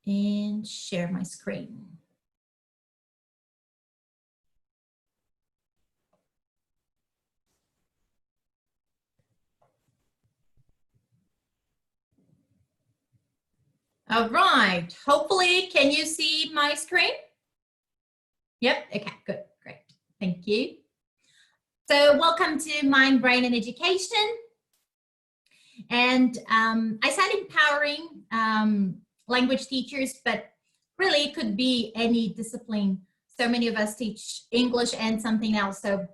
and share my screen. All right, hopefully, can you see my screen? Yep, okay, good, great, thank you. So welcome to Mind, Brain, and Education. And I said empowering language teachers, but really it could be any discipline. So many of us teach English and something else, so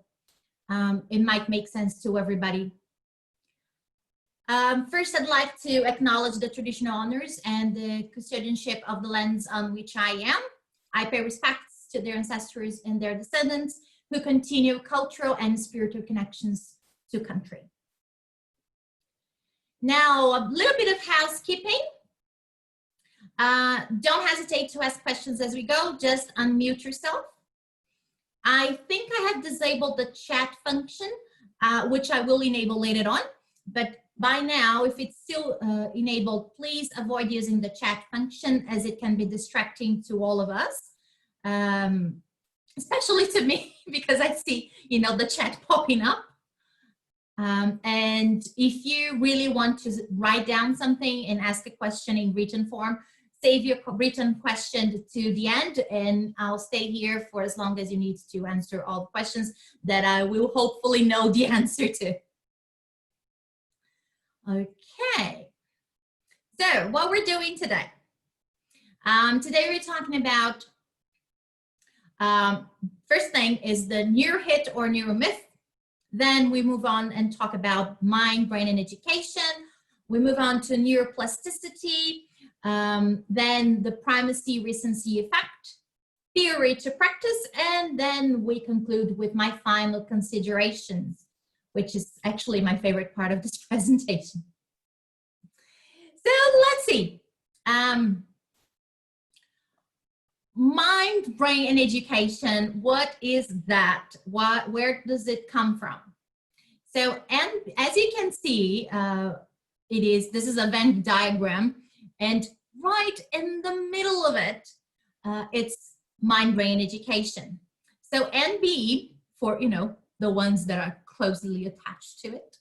it might make sense to everybody. First, I'd like to acknowledge the traditional owners and the custodianship of the lands on which I am. I pay respects to their ancestors and their descendants who continue cultural and spiritual connections to country. Now, a little bit of housekeeping. Don't hesitate to ask questions as we go, just unmute yourself. I think I have disabled the chat function, which I will enable later on, but by now, if it's still enabled, please avoid using the chat function as it can be distracting to all of us, especially to me because I see, you know, the chat popping up. And if you really want to write down something and ask a question in written form, save your written question to the end and I'll stay here for as long as you need to answer all the questions that I will hopefully know the answer to. Okay, so what we're doing today. Today we're talking about, first thing is the neuro-hit or neuromyth. Then we move on and talk about mind, brain, and education. We move on to neuroplasticity, then the primacy, recency effect, theory to practice, and then we conclude with my final considerations, which is actually my favorite part of this presentation. So let's see. Mind, brain, and education, what is that? Where does it come from? So, and as you can see, this is a Venn diagram, and right in the middle of it, it's mind, brain, education. So NB, for, you know, the ones that are closely attached to it,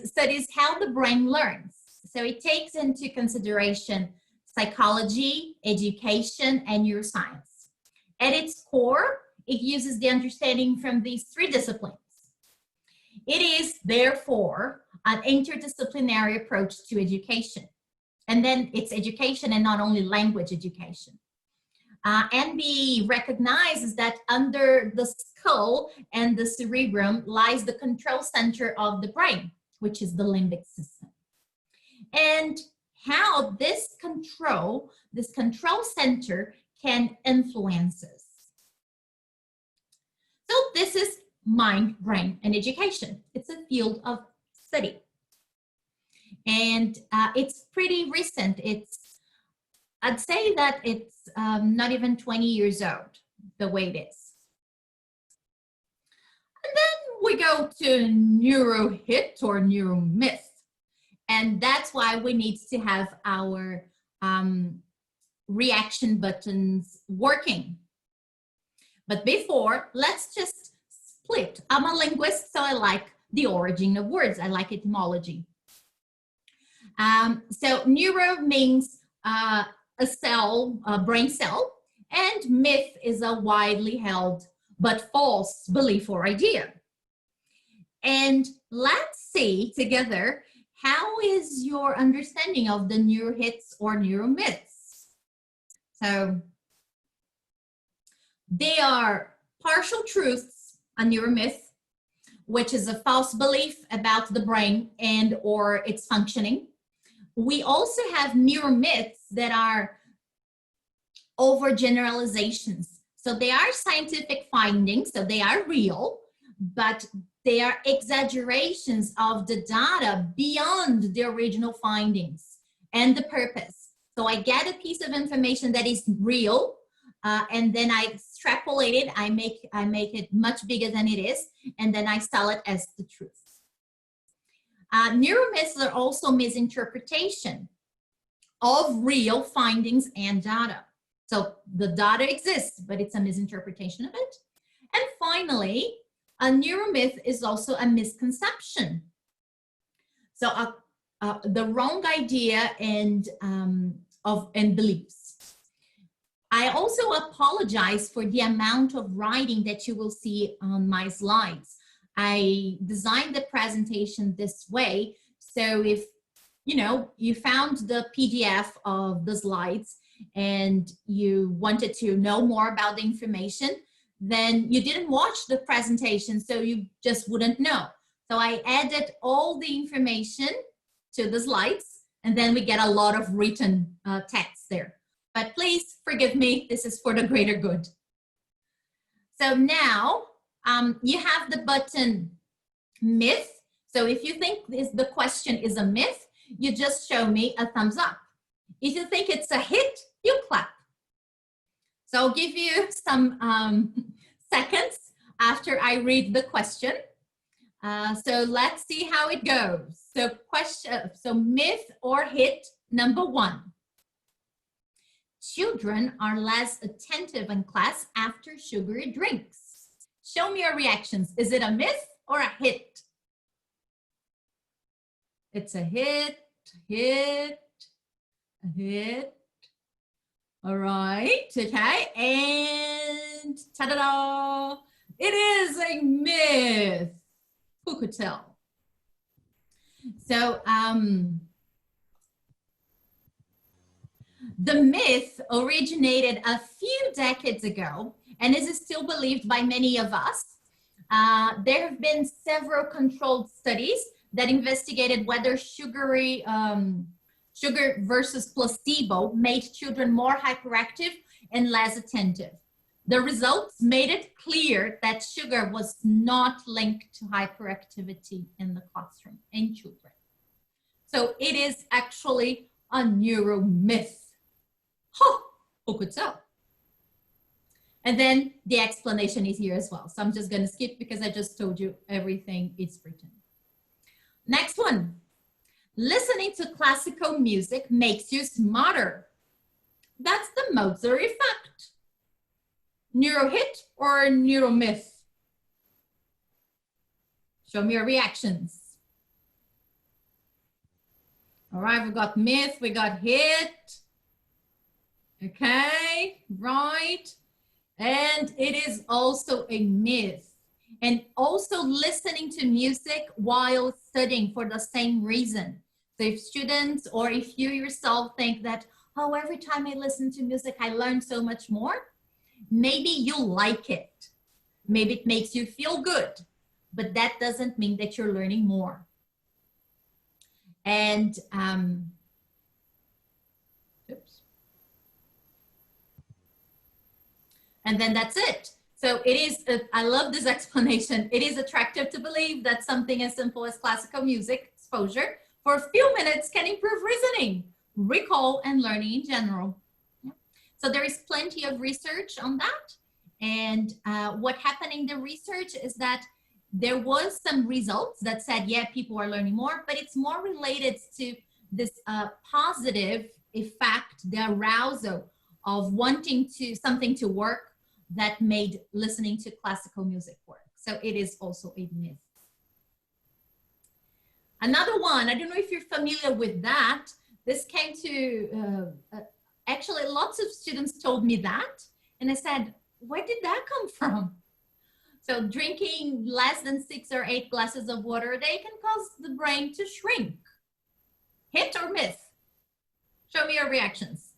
studies how the brain learns. So it takes into consideration psychology, education, and neuroscience. At its core, it uses the understanding from these three disciplines. It is, therefore, an interdisciplinary approach to education. And then it's education and not only language education. NB recognizes that under the skull and the cerebrum lies the control center of the brain, which is the limbic system. And how this control center can influence us. So this is mind, brain, and education. It's a field of study. And it's pretty recent. I'd say that it's not even 20 years old, the way it is. And then we go to neuro-hit or neuromyth. And that's why we need to have our reaction buttons working. But before, let's just split. I'm a linguist, so I like the origin of words. I like etymology. So neuro means a cell, a brain cell, and myth is a widely held but false belief or idea. And let's see together, how is your understanding of the neuro-hits or neuromyths? So they are partial truths, a neuromyth, which is a false belief about the brain and or its functioning. We also have neuromyths that are overgeneralizations. So they are scientific findings, so they are real, but they are exaggerations of the data beyond the original findings and the purpose. So I get a piece of information that is real, and then I extrapolate it, I make it much bigger than it is, and then I sell it as the truth. Neuromyths are also misinterpretation of real findings and data. So the data exists, but it's a misinterpretation of it. And finally, a neuromyth is also a misconception. So the wrong idea and beliefs. I also apologize for the amount of writing that you will see on my slides. I designed the presentation this way, so if you found the PDF of the slides and you wanted to know more about the information, then you didn't watch the presentation, so you just wouldn't know. So I added all the information to the slides, and then we get a lot of written text there. But please forgive me, this is for the greater good. So now you have the button myth. So if you think the question is a myth, you just show me a thumbs up. If you think it's a hit, you clap. So I'll give you some seconds after I read the question. So let's see how it goes. So myth or hit number 1. Children are less attentive in class after sugary drinks. Show me your reactions. Is it a myth or a hit? It's a hit, hit, a hit. All right, okay, and ta-da-da! It is a myth. Who could tell? So, the myth originated a few decades ago and is still believed by many of us. There have been several controlled studies that investigated whether sugar versus placebo made children more hyperactive and less attentive. The results made it clear that sugar was not linked to hyperactivity in the classroom in children. So it is actually a neuromyth. Huh, who could tell? And then the explanation is here as well. So I'm just going to skip because I just told you everything is written. Next one. Listening to classical music makes you smarter. That's the Mozart effect. Neurohit or neuromyth? Show me your reactions. All right, we got myth, we got hit. Okay, right. And it is also a myth. And also listening to music while studying for the same reason. So if students or if you yourself think that, oh, every time I listen to music, I learn so much more, maybe you like it. Maybe it makes you feel good, but that doesn't mean that you're learning more. And, oops. And then that's it. So it is, I love this explanation. It is attractive to believe that something as simple as classical music exposure for a few minutes can improve reasoning, recall, and learning in general. Yeah. So there is plenty of research on that. And what happened in the research is that there was some results that said, yeah, people are learning more, but it's more related to this positive effect, the arousal of wanting something to work that made listening to classical music work. So it is also a myth. Another one, I don't know if you're familiar with that. This came to, actually lots of students told me that. And I said, where did that come from? So drinking less than 6 or 8 glasses of water a day can cause the brain to shrink. Hit or myth? Show me your reactions.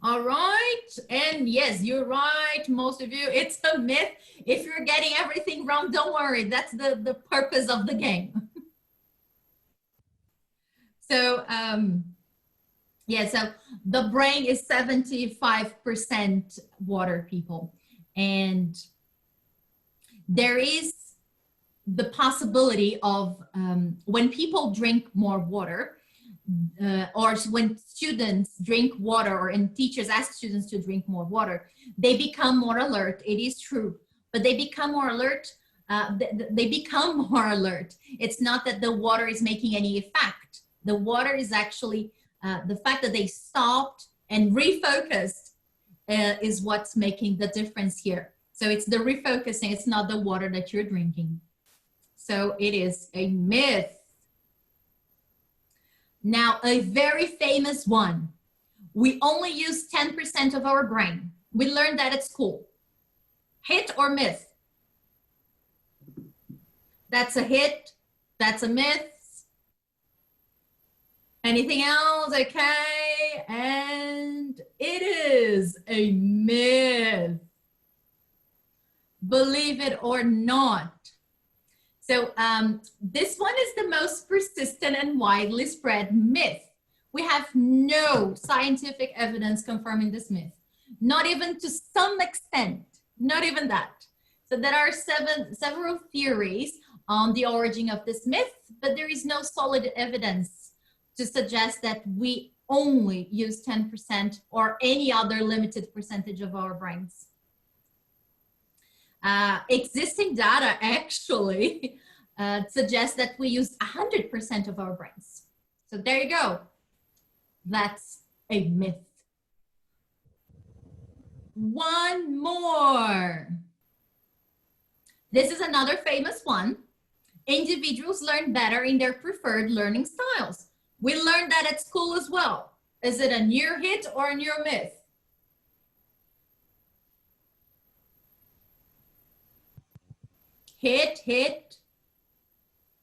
All right, and yes, you're right, most of you, it's a myth. If you're getting everything wrong, don't worry, that's the purpose of the game. So, yeah, so the brain is 75% water, people. And there is the possibility of when people drink more water, or when students drink water and teachers ask students to drink more water, they become more alert. It is true, but they become more alert they become more alert. It's not that the water is making any effect. The water is actually, the fact that they stopped and refocused is what's making the difference here. So it's the refocusing, it's not the water that you're drinking. So it is a myth. Now, a very famous one. We only use 10% of our brain. We learned that at school. Hit or myth? That's a hit. That's a myth. Anything else? Okay. And it is a myth. Believe it or not. So this one is the most persistent and widely spread myth. We have no scientific evidence confirming this myth, not even to some extent, not even that. So there are several theories on the origin of this myth, but there is no solid evidence to suggest that we only use 10% or any other limited percentage of our brains. Existing data actually suggests that we use 100% of our brains. So there you go. That's a myth. One more. This is another famous one. Individuals learn better in their preferred learning styles. We learned that at school as well. Is it a near hit or a near myth? Hit.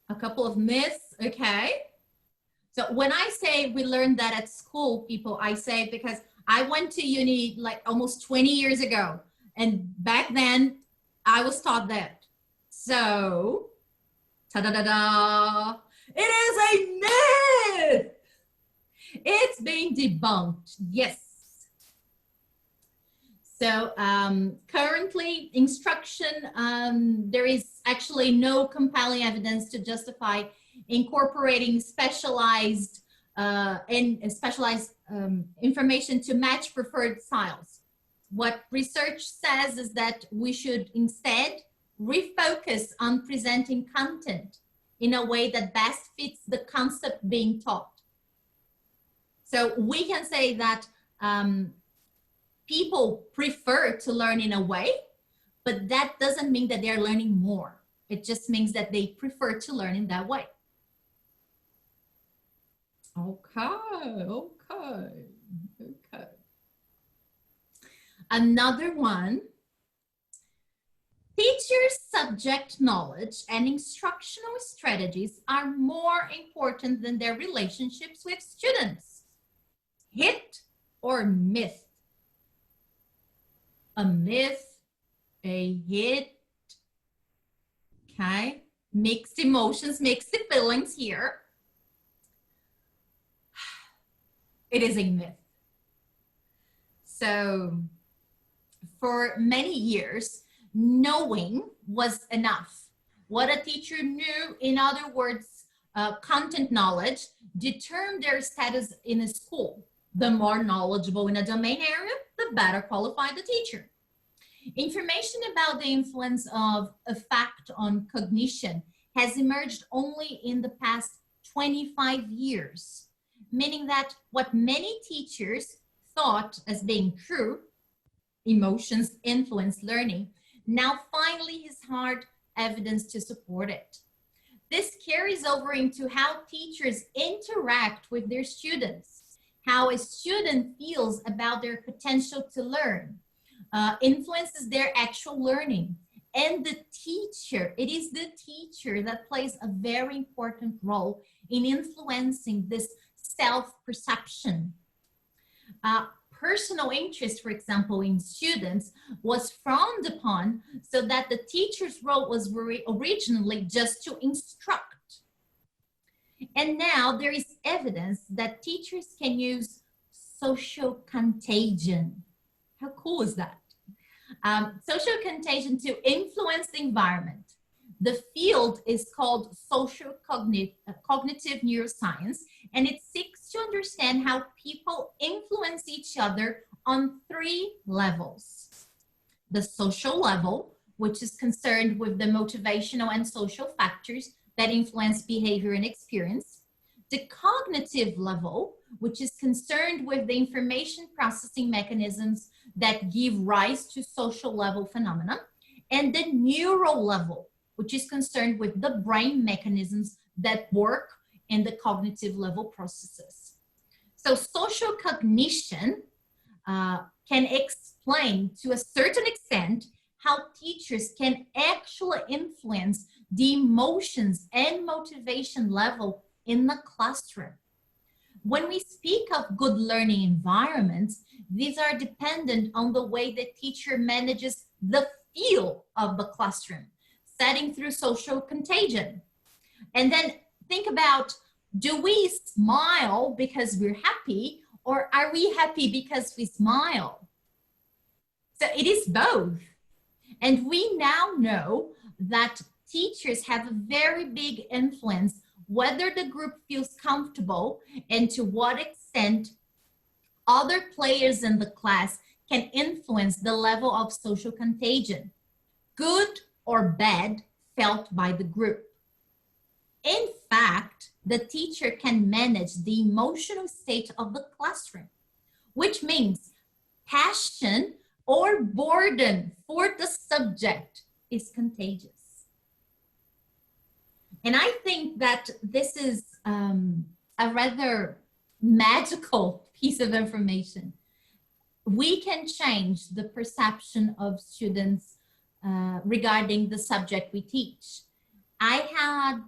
A couple of myths, okay. So when I say we learned that at school, people, I say because I went to uni like almost 20 years ago. And back then I was taught that. So, ta-da-da-da, it is a myth. It's being debunked, yes. So currently instruction, there is actually no compelling evidence to justify incorporating specialized information to match preferred styles. What research says is that we should instead refocus on presenting content in a way that best fits the concept being taught. So we can say that people prefer to learn in a way, but that doesn't mean that they're learning more. It just means that they prefer to learn in that way. Okay. Another one, teachers' subject knowledge and instructional strategies are more important than their relationships with students. Hit or myth? A myth, a hit, okay? Mixed emotions, mixed feelings here. It is a myth. So for many years, knowing was enough. What a teacher knew, in other words, content knowledge, determined their status in a school. The more knowledgeable in a domain area, the better qualified the teacher. Information about the influence of a fact on cognition has emerged only in the past 25 years, meaning that what many teachers thought as being true, emotions influence learning, now finally has hard evidence to support it. This carries over into how teachers interact with their students, how a student feels about their potential to learn, influences their actual learning. And the teacher, it is the teacher that plays a very important role in influencing this self-perception. Personal interest, for example, in students was frowned upon, so that the teacher's role was originally just to instruct. And now there is evidence that teachers can use social contagion. How cool is that? Social contagion to influence the environment. The field is called social cognitive neuroscience, and it seeks to understand how people influence each other on 3 levels. The social level, which is concerned with the motivational and social factors that influence behavior and experience. The cognitive level, which is concerned with the information processing mechanisms that give rise to social level phenomena. And the neural level, which is concerned with the brain mechanisms that work in the cognitive level processes. So social cognition can explain to a certain extent how teachers can actually influence the emotions and motivation level in the classroom. When we speak of good learning environments, these are dependent on the way the teacher manages the feel of the classroom, setting through social contagion. And then think about, do we smile because we're happy, or are we happy because we smile? So it is both. And we now know that teachers have a very big influence whether the group feels comfortable and to what extent other players in the class can influence the level of social contagion, good or bad, felt by the group. In fact, the teacher can manage the emotional state of the classroom, which means passion or boredom for the subject is contagious. And I think that this is a rather magical piece of information. We can change the perception of students regarding the subject we teach. I had,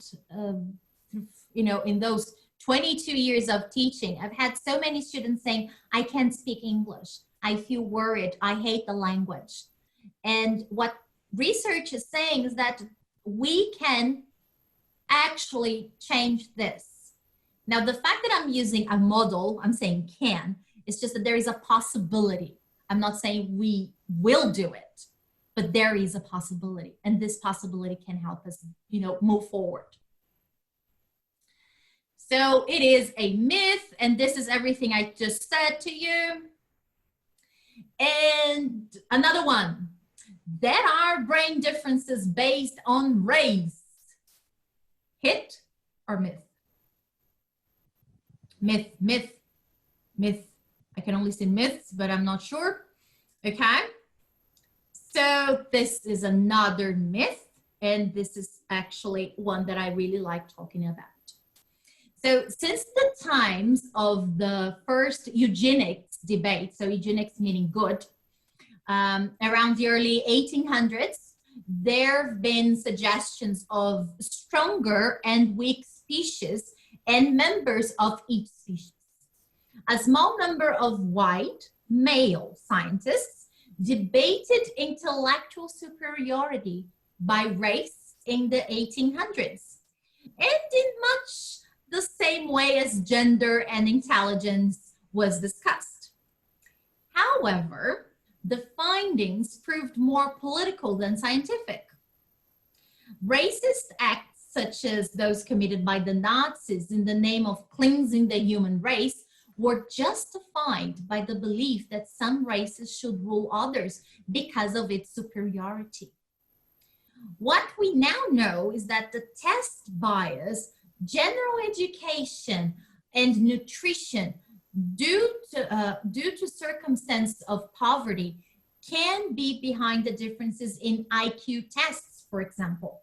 in those 22 years of teaching, I've had so many students saying, I can't speak English. I feel worried. I hate the language. And what research is saying is that we can actually change this. Now, the fact that I'm using a model, I'm saying can, it's just that there is a possibility. I'm not saying we will do it, but there is a possibility, and this possibility can help us, move forward. So it is a myth, and this is everything I just said to you. And another one, there are brain differences based on race. Hit or myth? Myth, myth, myth. I can only say myths, but I'm not sure. Okay. So this is another myth, and this is actually one that I really like talking about. So since the times of the first eugenics debate, so eugenics meaning good, around the early 1800s, there have been suggestions of stronger and weak species and members of each species. A small number of white male scientists debated intellectual superiority by race in the 1800s, and in much the same way as gender and intelligence was discussed. However, the findings proved more political than scientific. Racist acts such as those committed by the Nazis in the name of cleansing the human race were justified by the belief that some races should rule others because of its superiority. What we now know is that the test bias, general education, and nutrition due to circumstances of poverty can be behind the differences in IQ tests, for example.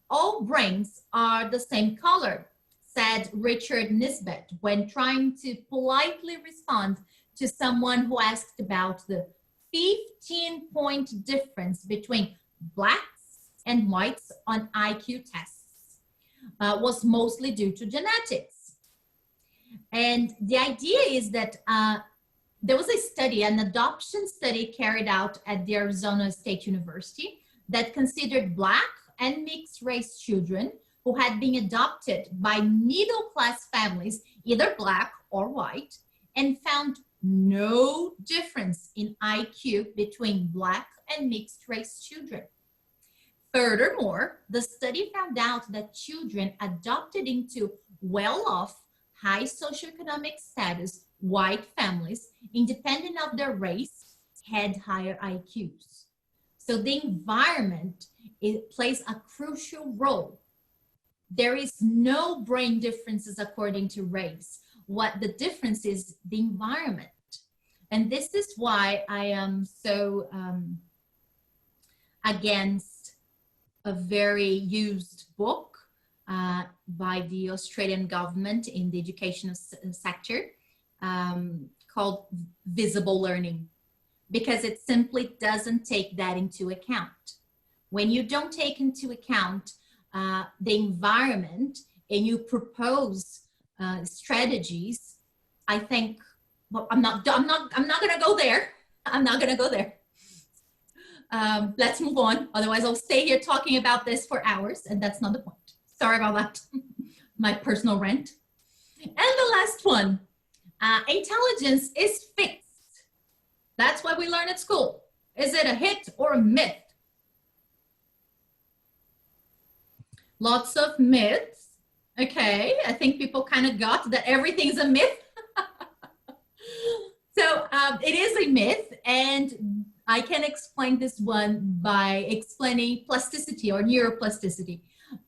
All brains are the same color, said Richard Nisbet when trying to politely respond to someone who asked about the 15-point difference between blacks and whites on IQ tests. Was mostly due to genetics. And the idea is that there was a study, an adoption study carried out at the Arizona State University that considered Black and mixed race children who had been adopted by middle-class families, either Black or white, and found no difference in IQ between Black and mixed race children. Furthermore, the study found out that children adopted into well-off, high socioeconomic status white families, independent of their race, had higher IQs. So the environment, it plays a crucial role. There is no brain differences according to race. What the difference is the environment. And this is why I am so against a very used book by the Australian government in the educational sector called Visible Learning, because it simply doesn't take that into account. When you don't take into account the environment and you propose strategies, I think, well, I'm not gonna go there. I'm not gonna go there. Let's move on. Otherwise, I'll stay here talking about this for hours, and that's not the point. Sorry about that. My personal rant. And the last one, intelligence is fixed. That's what we learn at school. Is it a hit or a myth? Lots of myths. Okay, I think people kind of got that everything's a myth. So it is a myth, and I can explain this one by explaining plasticity or neuroplasticity.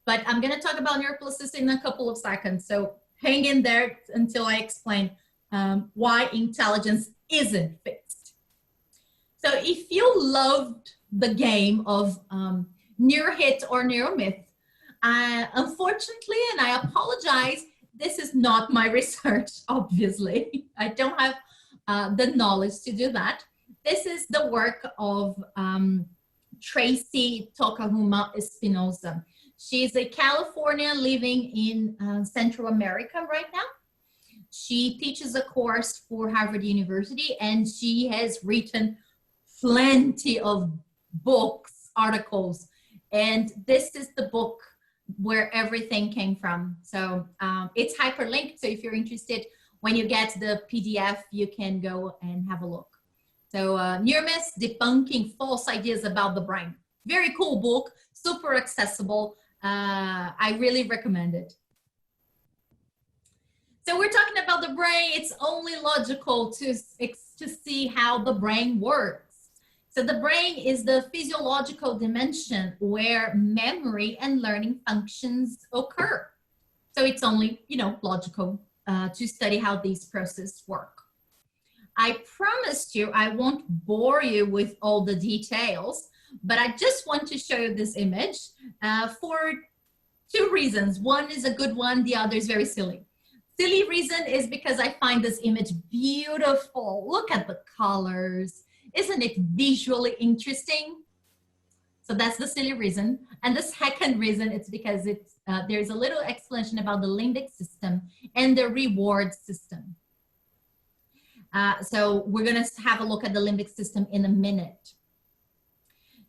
But I'm going to talk about neuroplasticity in a couple of seconds. So hang in there until I explain why intelligence isn't fixed. So if you loved the game of neurohit or neuromyth, unfortunately, and I apologize, this is not my research, obviously. I don't have the knowledge to do that. This is the work of Tracy Tokahuma Espinosa. She's a Californian living in Central America right now. She teaches a course for Harvard University, and she has written plenty of books, articles, and this is the book where everything came from. So it's hyperlinked, so if you're interested, when you get the PDF, you can go and have a look. So Neuromyths, Debunking False Ideas About the Brain. Very cool book, super accessible. I really recommend it. So we're talking about the brain. It's only logical to see how the brain works. So the brain is the physiological dimension where memory and learning functions occur. So it's only, logical to study how these processes work. I promised you I won't bore you with all the details, but I just want to show you this image for two reasons. One is a good one, the other is very silly. Silly reason is because I find this image beautiful. Look at the colors. Isn't it visually interesting? So that's the silly reason. And the second reason is because there's a little explanation about the limbic system and the reward system. So we're going to have a look at the limbic system in a minute.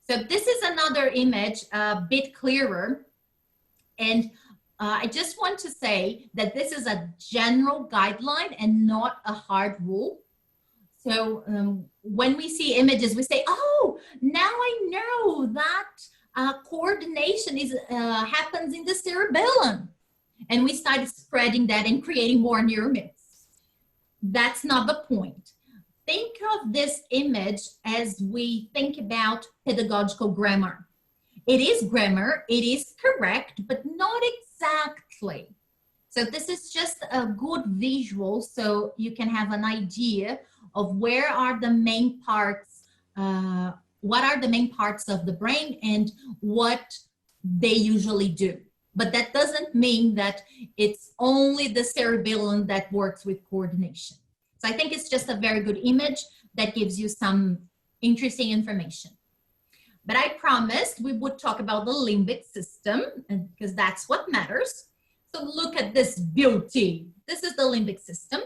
So this is another image, a bit clearer. And I just want to say that this is a general guideline and not a hard rule. So when we see images, we say, oh, now I know that coordination happens in the cerebellum. And we started spreading that and creating more neuromyths. That's not the point. Think of this image as we think about pedagogical grammar. It is grammar, it is correct, but not exactly. So this is just a good visual so you can have an idea of where are the main parts, what are the main parts of the brain and what they usually do. But that doesn't mean that it's only the cerebellum that works with coordination. So I think it's just a very good image that gives you some interesting information. But I promised we would talk about the limbic system because that's what matters. So look at this beauty. This is the limbic system.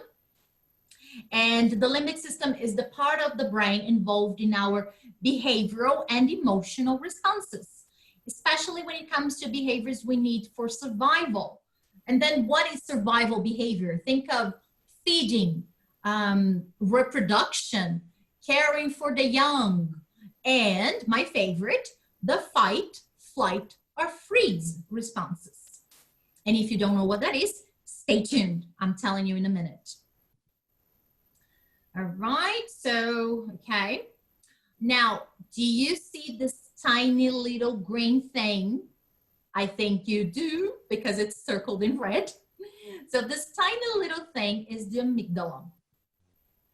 And the limbic system is the part of the brain involved in our behavioral and emotional responses, especially when it comes to behaviors we need for survival. And then what is survival behavior? Think of feeding, reproduction, caring for the young, and my favorite, the fight, flight, or freeze responses. And if you don't know what that is, stay tuned. I'm telling you in a minute. All right, so, okay. Now, Do you see this tiny little green thing? I think you do because it's circled in red. So this tiny little thing is the amygdala.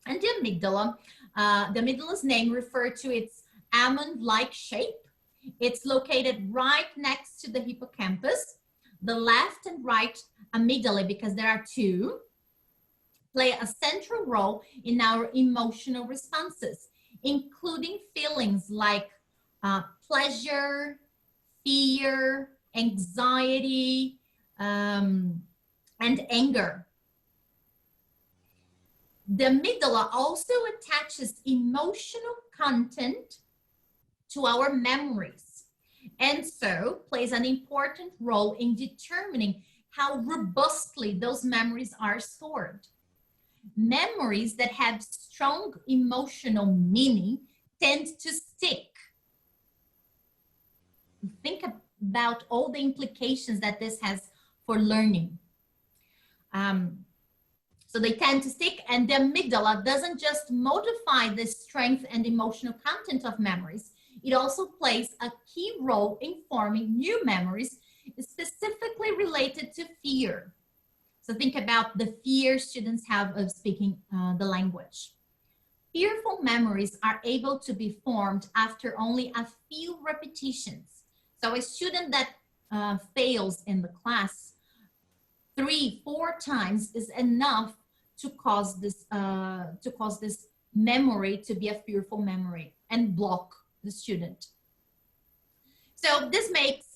And the amygdala's name referred to its almond-like shape. It's located right next to the hippocampus. The left and right amygdala, because there are two, play a central role in our emotional responses, including feelings like pleasure, fear, anxiety, and anger. The amygdala also attaches emotional content to our memories, and so plays an important role in determining how robustly those memories are stored. Memories that have strong emotional meaning tend to stick. Think about all the implications that this has for learning. So they tend to stick, and the amygdala doesn't just modify the strength and emotional content of memories, it also plays a key role in forming new memories, specifically related to fear. So think about the fear students have of speaking the language. Fearful memories are able to be formed after only a few repetitions. So a student that fails in the class 3-4 times is enough to cause this memory to be a fearful memory and block the student. So this makes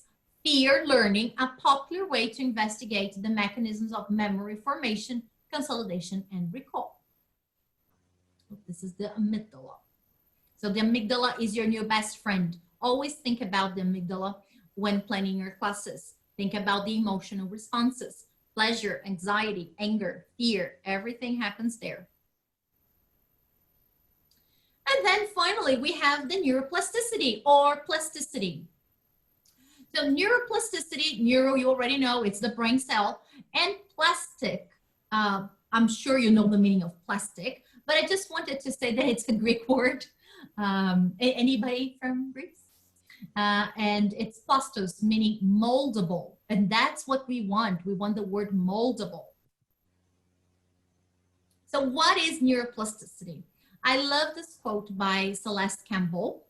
fear learning a popular way to investigate the mechanisms of memory formation, consolidation, and recall. This is the amygdala. So the amygdala is your new best friend. Always think about the amygdala when planning your classes. Think about the emotional responses. Pleasure, anxiety, anger, fear, everything happens there. And then finally, we have the neuroplasticity or plasticity. So neuroplasticity, neuro, you already know, it's the brain cell, and plastic, I'm sure you know the meaning of plastic, but I just wanted to say that it's a Greek word. Anybody from Greece? And it's plastos, meaning moldable. And that's what we want. We want the word moldable. So what is neuroplasticity? I love this quote by Celeste Campbell.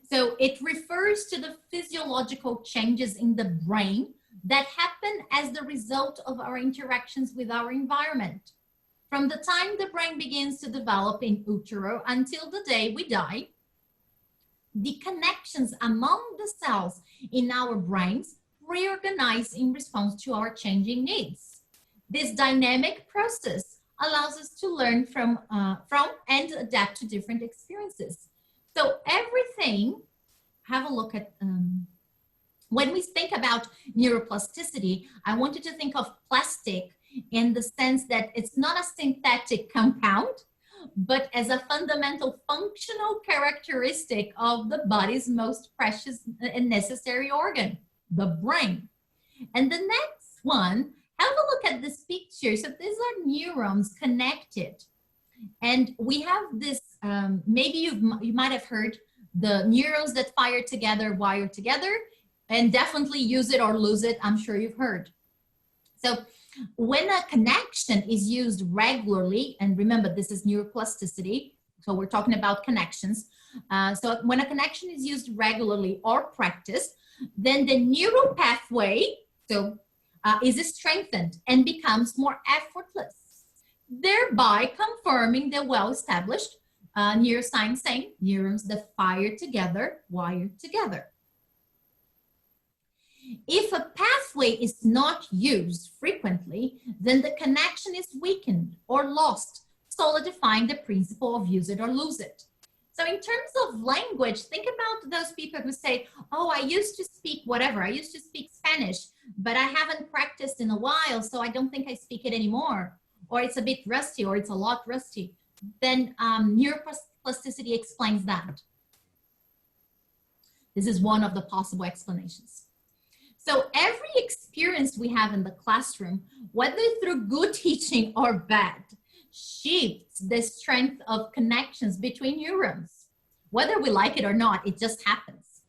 So it refers to the physiological changes in the brain that happen as the result of our interactions with our environment. From the time the brain begins to develop in utero until the day we die, the connections among the cells in our brains reorganize in response to our changing needs. This dynamic process allows us to learn from and adapt to different experiences. So everything, have a look at, when we think about neuroplasticity, I wanted to think of plastic in the sense that it's not a synthetic compound, but as a fundamental functional characteristic of the body's most precious and necessary organ, the brain. And the next one, have a look at this picture. So these are neurons connected. And we have this, maybe you might have heard the neurons that fire together, wire together, and definitely use it or lose it. I'm sure you've heard. So when a connection is used regularly, and remember, this is neuroplasticity, so we're talking about connections. So when a connection is used regularly or practiced, then the neural pathway is strengthened and becomes more effortless, thereby confirming the well-established neuroscience saying, neurons that fire together, wire together. If a pathway is not used frequently, then the connection is weakened or lost, solidifying the principle of use it or lose it. So in terms of language, think about those people who say, oh, I used to speak whatever, I used to speak Spanish, but I haven't practiced in a while, so I don't think I speak it anymore. Or it's a bit rusty, or it's a lot rusty. Then neuroplasticity explains that. This is one of the possible explanations. So every experience we have in the classroom, whether through good teaching or bad, shifts the strength of connections between neurons. Whether we like it or not, it just happens.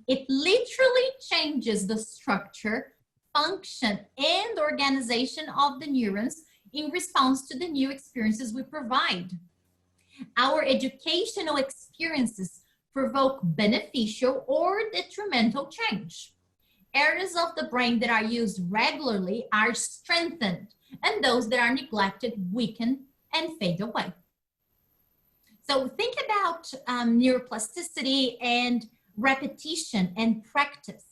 It literally changes the structure, function, and organization of the neurons in response to the new experiences we provide. Our educational experiences provoke beneficial or detrimental change. Areas of the brain that are used regularly are strengthened, and those that are neglected weaken and fade away. So think about neuroplasticity and repetition and practice.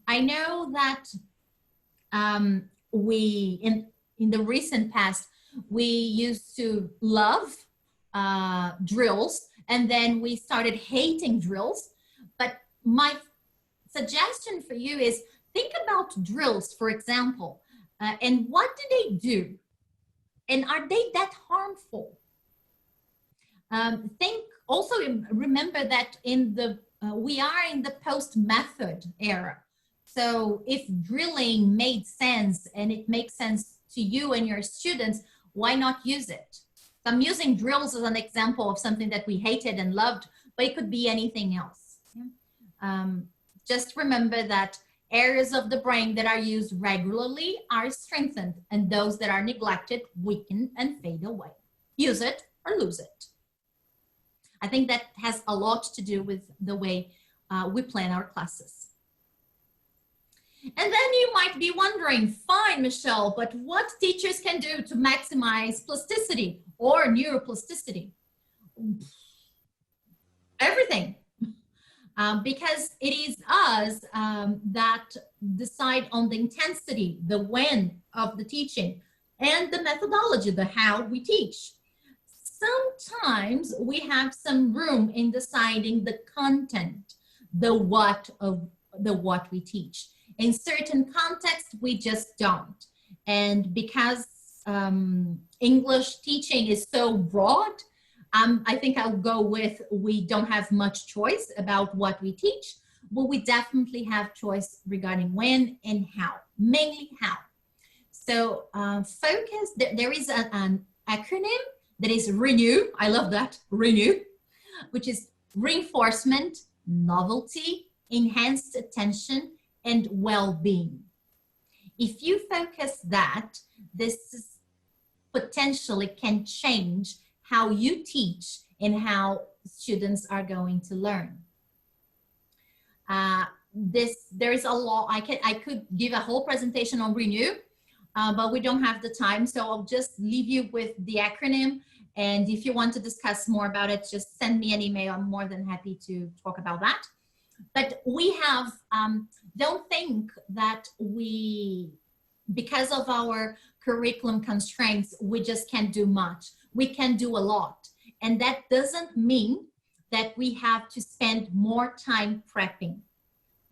I know that in the recent past, we used to love drills, and then we started hating drills. But my suggestion for you is think about drills, for example, and what do they do? And are they that harmful? Remember that we are in the post-method era. So if drilling made sense and it makes sense to you and your students, why not use it? So I'm using drills as an example of something that we hated and loved, but it could be anything else. Just remember that areas of the brain that are used regularly are strengthened, and those that are neglected weaken and fade away. Use it or lose it. I think that has a lot to do with the way we plan our classes. And then you might be wondering, fine, Michelle, but what teachers can do to maximize plasticity or neuroplasticity? Everything. Because it is us that decide on the intensity, the when of the teaching, and the methodology, the how we teach. Sometimes we have some room in deciding the content, the what we teach. In certain contexts, we just don't. And because English teaching is so broad, I think I'll go with we don't have much choice about what we teach, but we definitely have choice regarding when and how, mainly how. So focus, there is an acronym that is RENEW. I love that, RENEW, which is reinforcement, novelty, enhanced attention, and well-being. If you focus that, this potentially can change how you teach and how students are going to learn. There is a lot. I could give a whole presentation on RENEW, but we don't have the time, so I'll just leave you with the acronym. And if you want to discuss more about it, just send me an email. I'm more than happy to talk about that. But we have, don't think that because of our curriculum constraints, we just can't do much. We can do a lot. And that doesn't mean that we have to spend more time prepping.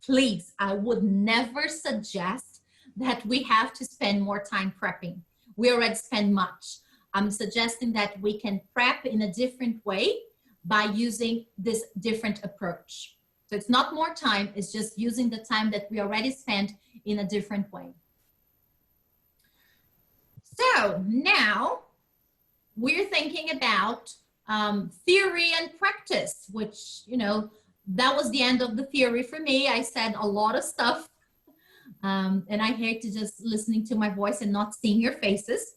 Please, I would never suggest that we have to spend more time prepping. We already spend much. I'm suggesting that we can prep in a different way by using this different approach. So it's not more time, it's just using the time that we already spent in a different way. So now we're thinking about theory and practice, which, you know, that was the end of the theory for me. I said a lot of stuff and I hate to just listening to my voice and not seeing your faces.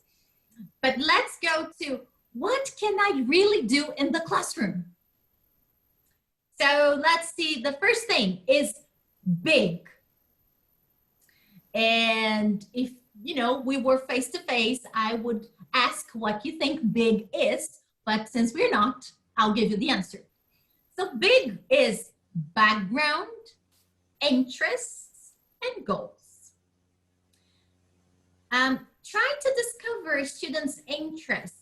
But let's go to what can I really do in the classroom? So let's see, the first thing is big. And if, you know, we were face to face, I would ask what you think big is, but since we're not, I'll give you the answer. So big is background, discover and goals. Try to discover students' interests.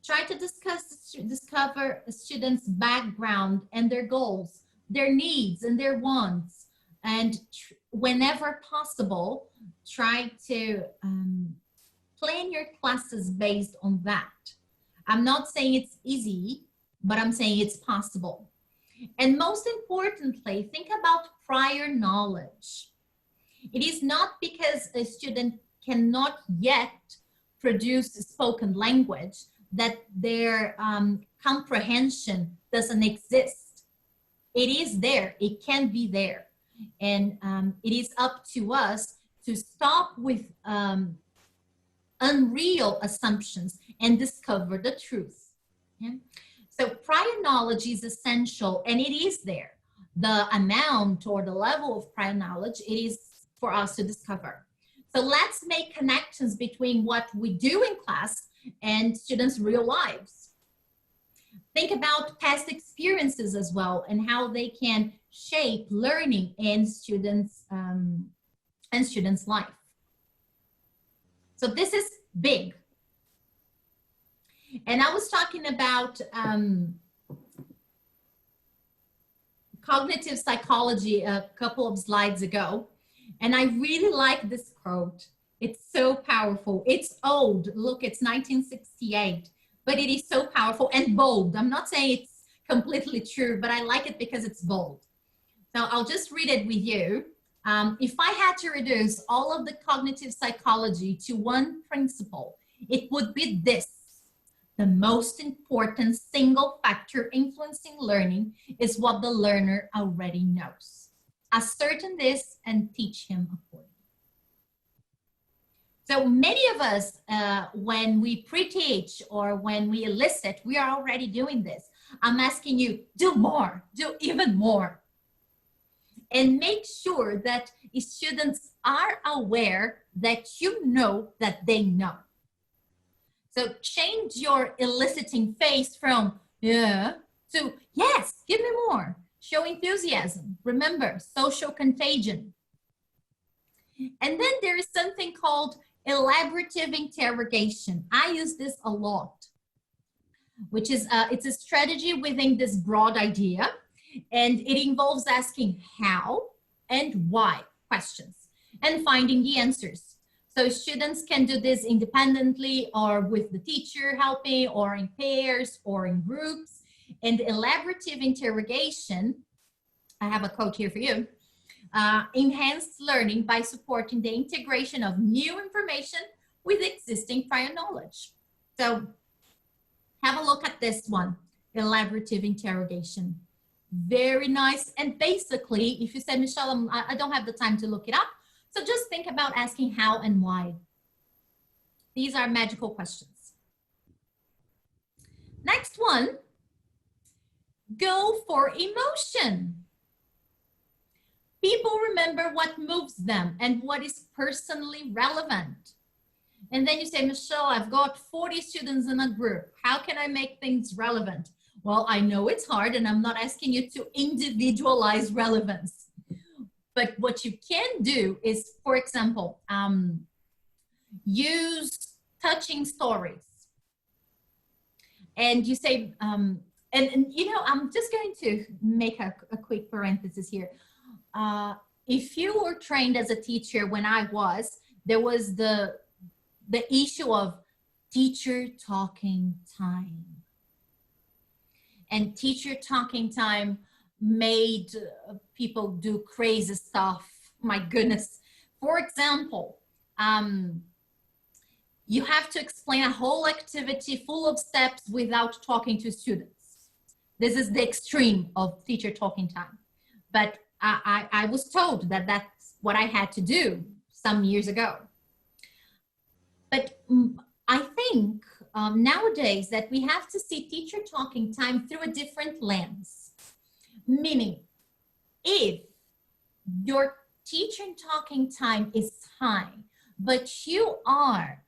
Try to discover students' background and their goals, their needs and their wants. And whenever possible, try to plan your classes based on that. I'm not saying it's easy, but I'm saying it's possible. And most importantly, think about prior knowledge. It is not because a student cannot yet produce spoken language that their comprehension doesn't exist. It is there. It can be there. And it is up to us to stop with unreal assumptions and discover the truth. Yeah? So prior knowledge is essential, and it is there. The amount or the level of prior knowledge, it is for us to discover. So let's make connections between what we do in class and students' real lives. Think about past experiences as well and how they can shape learning in students' life. So this is big. And I was talking about cognitive psychology a couple of slides ago, and I really like this quote. It's so powerful. It's old. Look, it's 1968, but it is so powerful and bold. I'm not saying it's completely true, but I like it because it's bold. So I'll just read it with you. If I had to reduce all of the cognitive psychology to one principle, it would be this. The most important single factor influencing learning is what the learner already knows. Ascertain this and teach him accordingly. So many of us, when we pre-teach or when we elicit, we are already doing this. I'm asking you, do more, do even more. And make sure that students are aware that you know that they know. So change your eliciting face from, yeah, to, yes, give me more. Show enthusiasm. Remember, social contagion. And then there is something called elaborative interrogation. I use this a lot, which is, it's a strategy within this broad idea. And it involves asking how and why questions and finding the answers. So students can do this independently or with the teacher helping or in pairs or in groups. And elaborative interrogation, I have a quote here for you, enhanced learning by supporting the integration of new information with existing prior knowledge. So have a look at this one, elaborative interrogation. Very nice. And basically, if you say, Michelle, I don't have the time to look it up, so just think about asking how and why. These are magical questions. Next one, go for emotion. People remember what moves them and what is personally relevant. And then you say, Michelle, I've got 40 students in a group. How can I make things relevant? Well, I know it's hard, and I'm not asking you to individualize relevance. But what you can do is, for example, use touching stories. And you say, and you know, I'm just going to make a quick parenthesis here. If you were trained as a teacher when I was, there was the issue of teacher talking time. And teacher talking time made people do crazy stuff. My goodness. For example, you have to explain a whole activity full of steps without talking to students. This is the extreme of teacher talking time. But I was told that that's what I had to do some years ago. But I think nowadays that we have to see teacher talking time through a different lens. Meaning, if your teacher talking time is high, but you are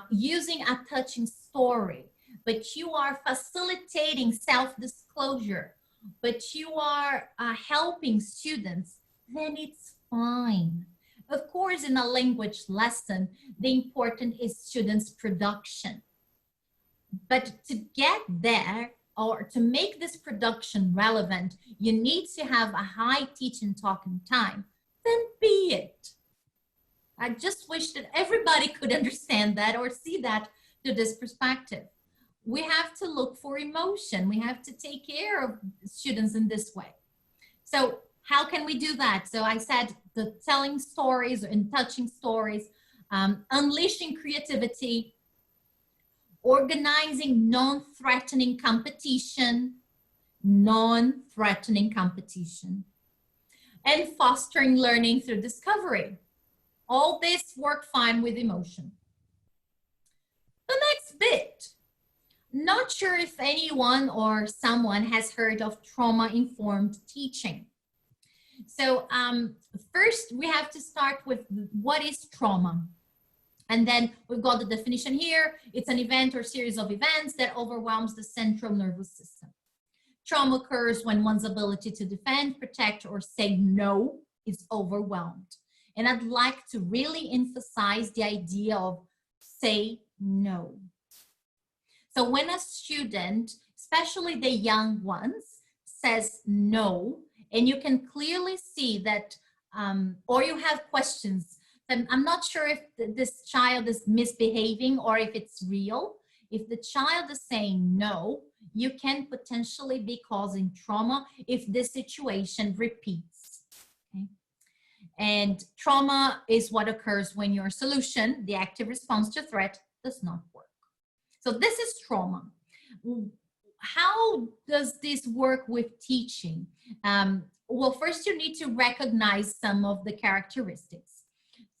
using a touching story, but you are facilitating self-disclosure, but you are helping students, then it's fine. Of course, in a language lesson, the important is students' production. But to get there, or to make this production relevant, you need to have a high teaching talking time. Then be it. I just wish that everybody could understand that or see that through this perspective. We have to look for emotion. We have to take care of students in this way. So how can we do that? So I said the telling stories and touching stories, unleashing creativity, organizing non-threatening competition, non-threatening competition, and fostering learning through discovery. All this work fine with emotion. The next bit, not sure if anyone or someone has heard of trauma-informed teaching. So first we have to start with what is trauma. And then we've got the definition here. It's an event or series of events that overwhelms the central nervous system. Trauma occurs when one's ability to defend, protect, or say no is overwhelmed. And I'd like to really emphasize the idea of say no. So when a student, especially the young ones, says no, and you can clearly see that, or you have questions, then I'm not sure if this child is misbehaving or if it's real. If the child is saying no, you can potentially be causing trauma if this situation repeats. Okay? And trauma is what occurs when your solution, the active response to threat, does not work. So this is trauma. How does this work with teaching? Well, first you need to recognize some of the characteristics.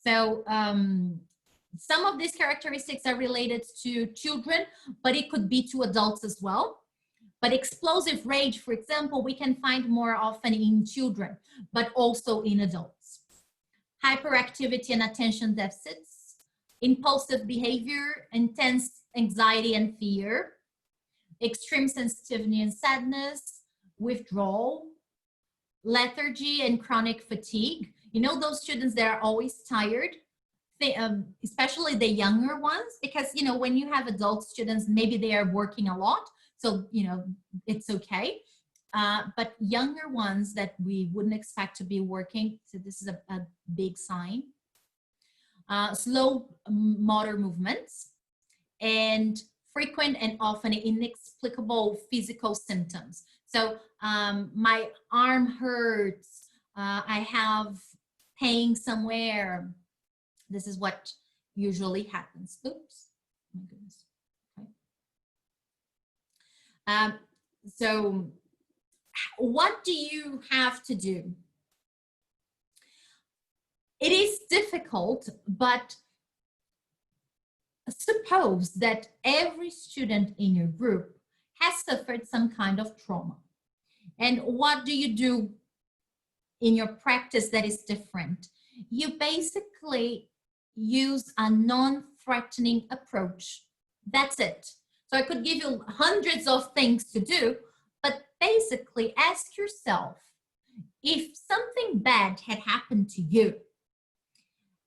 So some of these characteristics are related to children, but it could be to adults as well. But explosive rage, for example, we can find more often in children, but also in adults. Hyperactivity and attention deficits, impulsive behavior, intense anxiety and fear, extreme sensitivity and sadness, withdrawal, lethargy and chronic fatigue. You know, those students that are always tired, especially the younger ones, because, you know, when you have adult students, maybe they are working a lot. So, you know, it's okay. But younger ones that we wouldn't expect to be working, so this is a big sign. Slow motor movements and frequent and often inexplicable physical symptoms. So my arm hurts, I have pain somewhere. This is what usually happens. Oops, my goodness. Okay. So what do you have to do? It is difficult, but suppose that every student in your group has suffered some kind of trauma. And what do you do in your practice that is different? You basically use a non-threatening approach. That's it. So I could give you hundreds of things to do, but basically ask yourself, if something bad had happened to you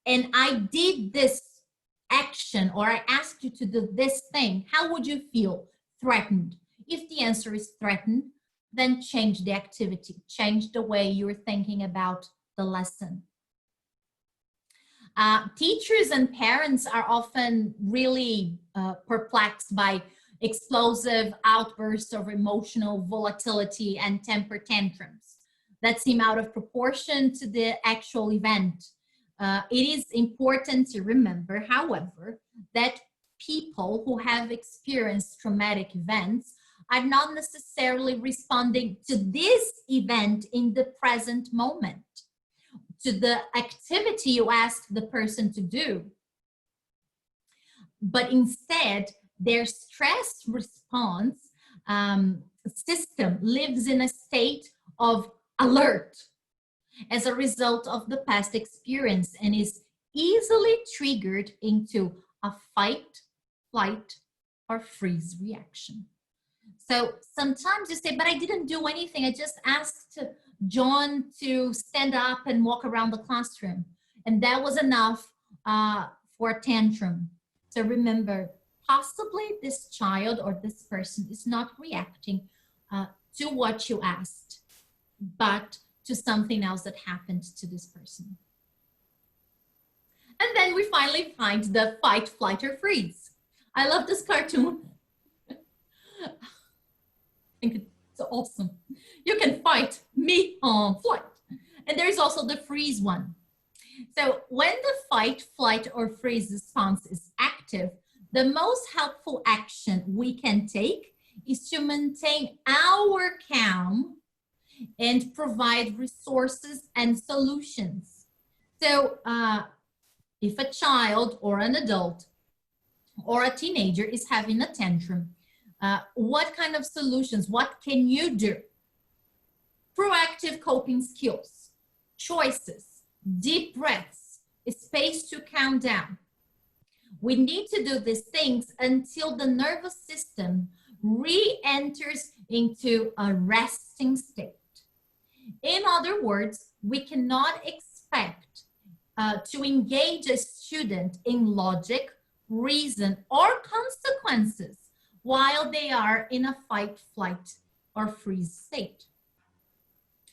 and I did this action, or I asked you to do this thing, how would you feel? Threatened. If the answer is threatened, then change the activity, change the way you're thinking about the lesson. Teachers and parents are often really perplexed by explosive outbursts of emotional volatility and temper tantrums that seem out of proportion to the actual event. It is important to remember, however, that people who have experienced traumatic events are not necessarily responding to this event in the present moment, to the activity you asked the person to do, but instead their stress response system lives in a state of alert as a result of the past experience and is easily triggered into a fight, flight, or freeze reaction. So sometimes you say, but I didn't do anything. I just asked John to stand up and walk around the classroom. And that was enough for a tantrum. So remember, possibly this child or this person is not reacting to what you asked, but to something else that happened to this person. And then we finally find the fight, flight, or freeze. I love this cartoon. I think it's awesome. You can fight me on flight. And there's also the freeze one. So when the fight, flight, or freeze response is active, the most helpful action we can take is to maintain our calm and provide resources and solutions. So if a child or an adult or a teenager is having a tantrum, what kind of solutions, what can you do? Proactive coping skills, choices, deep breaths, space to calm down. We need to do these things until the nervous system re-enters into a resting state. In other words, we cannot expect to engage a student in logic, reason, or consequences while they are in a fight, flight, or freeze state.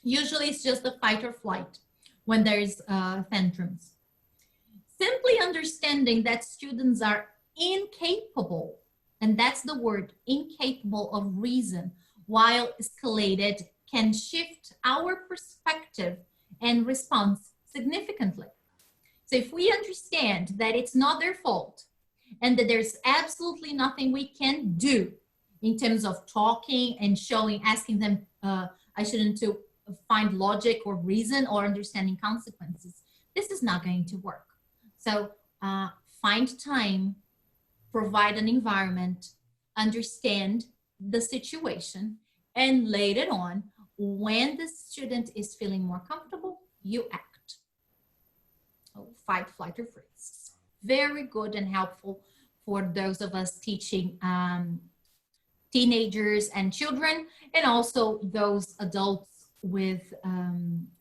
Usually it's just the fight or flight when there's tantrums. Simply understanding that students are incapable, and that's the word, incapable of reason while escalated, can shift our perspective and response significantly. So if we understand that it's not their fault and that there's absolutely nothing we can do in terms of talking and showing, asking them, I shouldn't to find logic or reason or understanding consequences, this is not going to work. So find time, provide an environment, understand the situation, and later on, when the student is feeling more comfortable, you act. Fight, flight, or freeze. Very good and helpful for those of us teaching teenagers and children, and also those adults with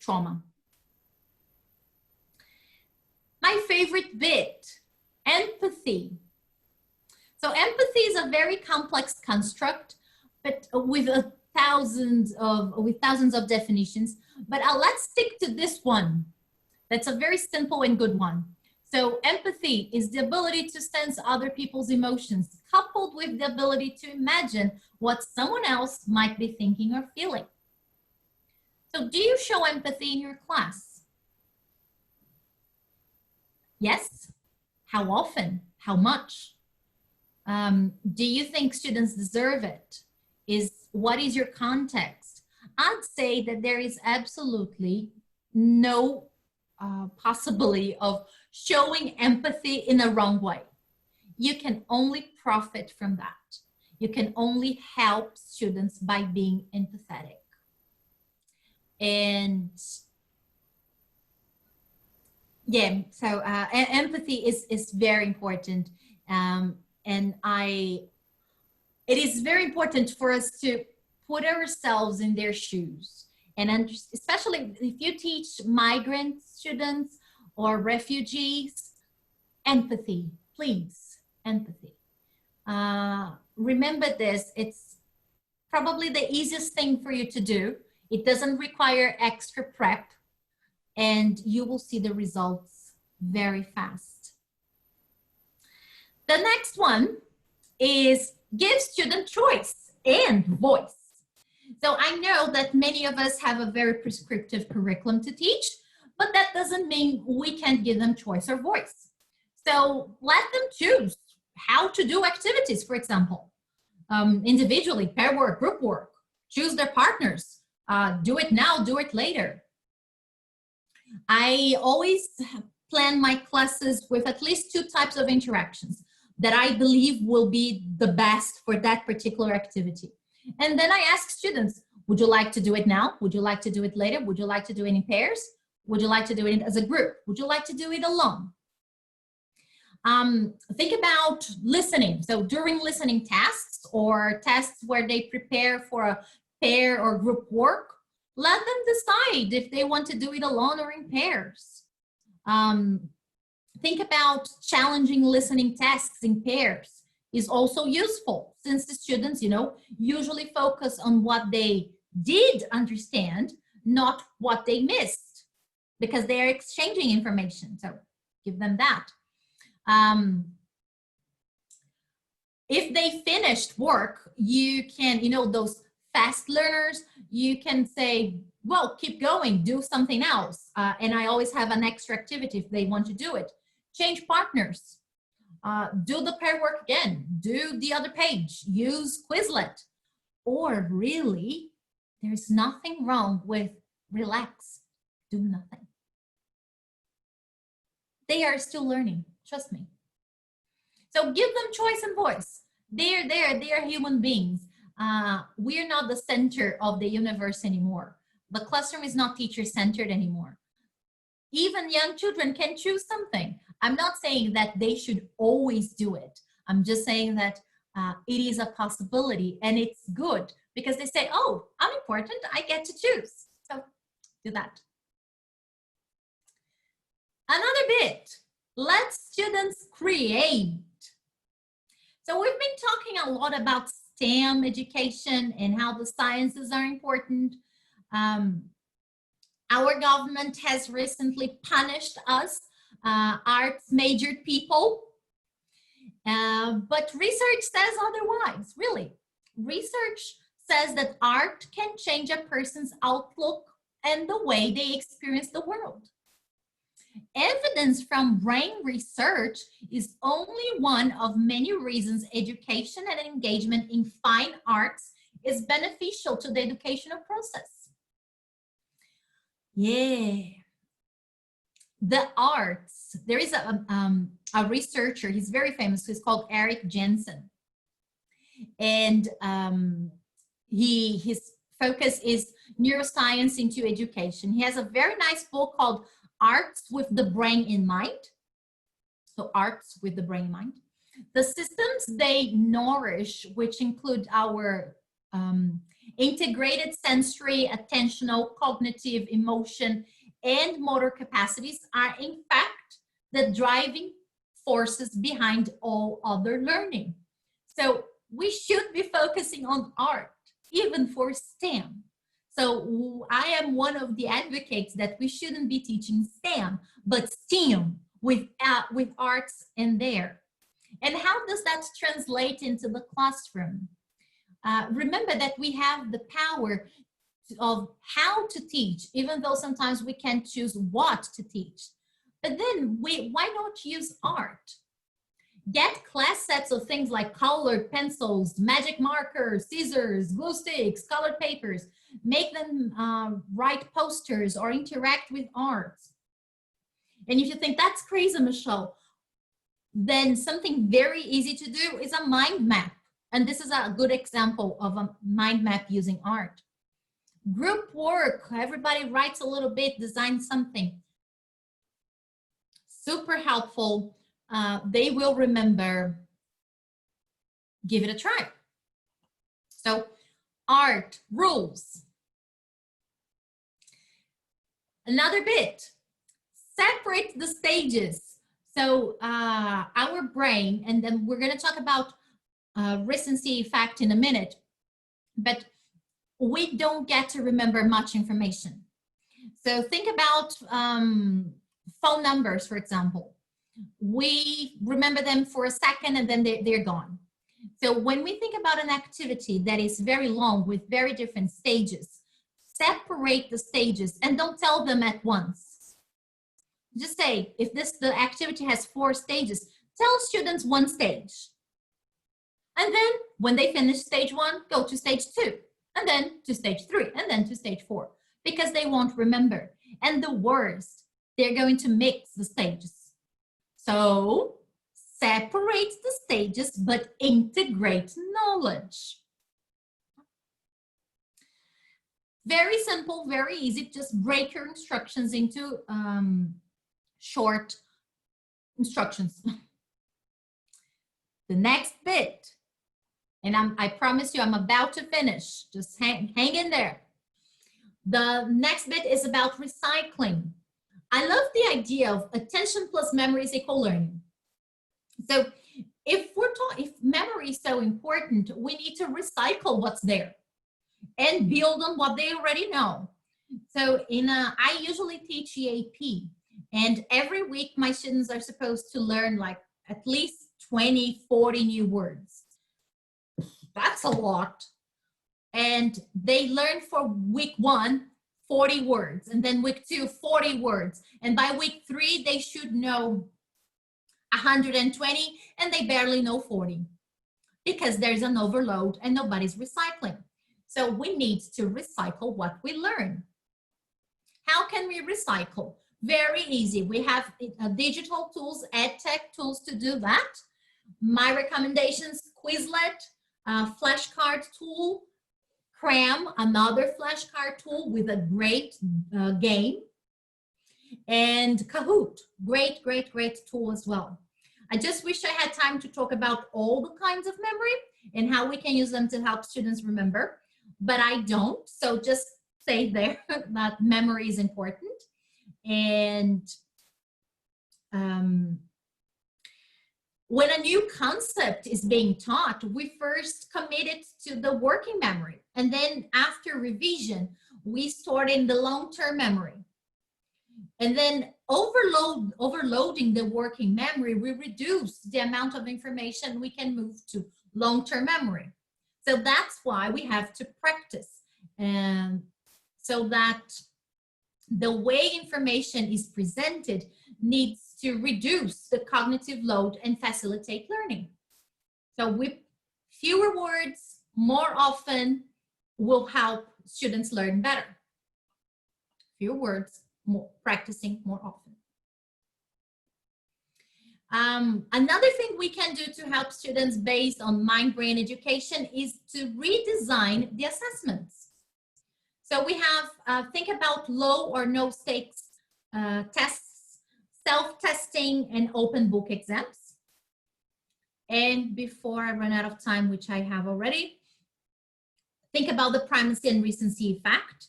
trauma. My favorite bit, empathy. So empathy is a very complex construct, but with thousands of definitions. But let's stick to this one. That's a very simple and good one. So empathy is the ability to sense other people's emotions, coupled with the ability to imagine what someone else might be thinking or feeling. So do you show empathy in your class? Yes? How often? How much? Do you think students deserve it? What is your context? I'd say that there is absolutely no possibility of showing empathy in a wrong way. You can only profit from that. You can only help students by being empathetic. And yeah, so empathy is very important. And it is very important for us to put ourselves in their shoes. And especially if you teach migrant students or refugees, empathy, please, empathy. Remember this, it's probably the easiest thing for you to do. It doesn't require extra prep, and you will see the results very fast. The next one is give student choice and voice. So I know that many of us have a very prescriptive curriculum to teach, but that doesn't mean we can't give them choice or voice. So let them choose how to do activities, for example, individually, pair work, group work, choose their partners, do it now, do it later. I always plan my classes with at least 2 types of interactions that I believe will be the best for that particular activity. And then I ask students, would you like to do it now? Would you like to do it later? Would you like to do it in pairs? Would you like to do it as a group? Would you like to do it alone? Think about listening. So during listening tests or tests where they prepare for a pair or group work, let them decide if they want to do it alone or in pairs. Think about challenging listening tasks in pairs is also useful, since the students, usually focus on what they did understand, not what they missed, because they are exchanging information. So give them that. If they finished work, you can, those fast learners, you can say, well, keep going, do something else. And I always have an extra activity if they want to do it. Change partners, do the pair work again, do the other page, use Quizlet. Or really, there's nothing wrong with relax, do nothing. They are still learning, trust me. So give them choice and voice. They're human beings. We're not the center of the universe anymore. The classroom is not teacher-centered anymore. Even young children can choose something. I'm not saying that they should always do it. I'm just saying that it is a possibility, and it's good because they say, oh, I'm important, I get to choose. So do that. Another bit, let students create. So we've been talking a lot about STEM education and how the sciences are important. Our government has recently punished us, arts majored people, but research says otherwise, really. Research says that art can change a person's outlook and the way they experience the world. Evidence from brain research is only one of many reasons education and engagement in fine arts is beneficial to the educational process. Yeah. The arts, there is a researcher, he's very famous, he's called Eric Jensen. And his focus is neuroscience into education. He has a very nice book called Arts with the Brain in Mind. So Arts with the Brain in Mind. The systems they nourish, which include our integrated sensory, attentional, cognitive, emotion, and motor capacities are in fact the driving forces behind all other learning. So we should be focusing on art, even for STEM. So I am one of the advocates that we shouldn't be teaching STEM, but STEM with arts in there. And how does that translate into the classroom? Remember that we have the power of how to teach, even though sometimes we can't choose what to teach. But then why not use art? Get class sets of things like colored pencils, magic markers, scissors, glue sticks, colored papers. Make them write posters or interact with art. And if you think that's crazy, Michelle, then something very easy to do is a mind map. And this is a good example of a mind map using art. Group work, everybody writes a little bit, designs something. Super helpful. They will remember. Give it a try. So art, rules. Another bit, separate the stages. So our brain, and then we're going to talk about recency effect in a minute, but we don't get to remember much information. So think about phone numbers, for example. We remember them for a second and then they're gone. So when we think about an activity that is very long with very different stages, separate the stages and don't tell them at once. Just say, if the activity has 4 stages, tell students 1 stage. And then when they finish stage 1, go to stage 2, and then to stage 3, and then to stage 4, because they won't remember. And the worst, they're going to mix the stages. So separate the stages, but integrate knowledge. Very simple, very easy. Just break your instructions into short instructions. The next bit, and I promise you I'm about to finish. Just hang in there. The next bit is about recycling. I love the idea of attention plus memory is equal learning. So if memory is so important, we need to recycle what's there and build on what they already know. So I usually teach EAP, and every week my students are supposed to learn like at least 20, 40 new words. That's a lot. And they learn for week 1, 40 words, and then week 2, 40 words. And by week 3, they should know 120, and they barely know 40 because there's an overload and nobody's recycling. So we need to recycle what we learn. How can we recycle? Very easy. We have digital tools, EdTech tools to do that. My recommendations, Quizlet, flashcard tool, Cram, another flashcard tool with a great game, and Kahoot, great tool as well. I just wish I had time to talk about all the kinds of memory and how we can use them to help students remember, but I don't. So just say there that memory is important. And when a new concept is being taught, we first commit it to the working memory. And then after revision, we store it in the long-term memory. And then overloading the working memory, we reduce the amount of information we can move to long-term memory. So that's why we have to practice, and so that the way information is presented needs to reduce the cognitive load and facilitate learning. So with fewer words, more often, will help students learn better. Fewer words, more practicing more often. Another thing we can do to help students based on mind-brain education is to redesign the assessments. So we have, think about low or no stakes tests, self-testing, and open book exams. And before I run out of time, which I have already, think about the primacy and recency effect.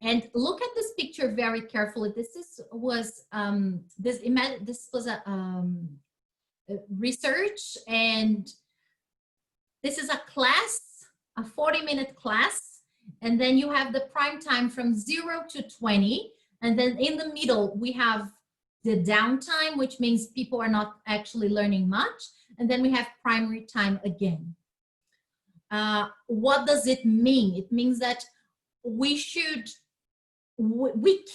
And look at this picture very carefully. This was a research, and this is a class, a 40-minute class, and then you have the prime time from 0 to 20, and then in the middle we have the downtime, which means people are not actually learning much, and then we have primary time again. What does it mean? It means that we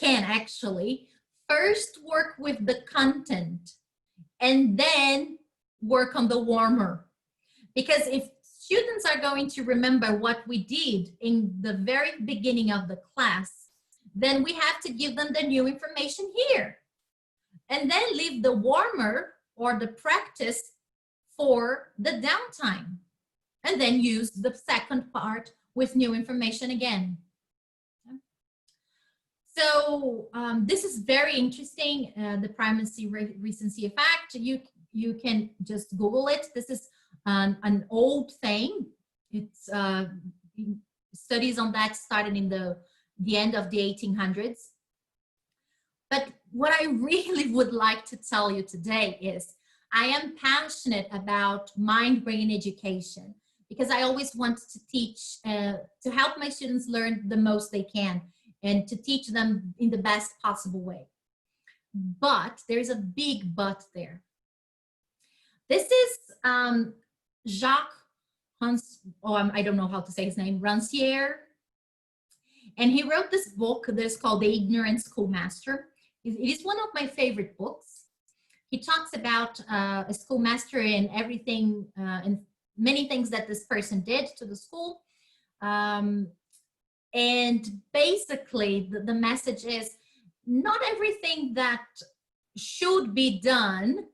can actually first work with the content and then work on the warmer. Because if students are going to remember what we did in the very beginning of the class, then we have to give them the new information here. And then leave the warmer or the practice for the downtime. And then use the second part with new information again. So this is very interesting, the primacy recency effect. You can just Google it. This is an old thing. It's studies on that started in the end of the 1800s. But what I really would like to tell you today is I am passionate about mind-brain education because I always want to teach, to help my students learn the most they can and to teach them in the best possible way. But there's a big but there. This is Jacques I don't know how to say his name, Rancière. And he wrote this book that is called The Ignorant Schoolmaster. It is one of my favorite books. He talks about a schoolmaster and everything and many things that this person did to the school. And basically the message is not everything that should be done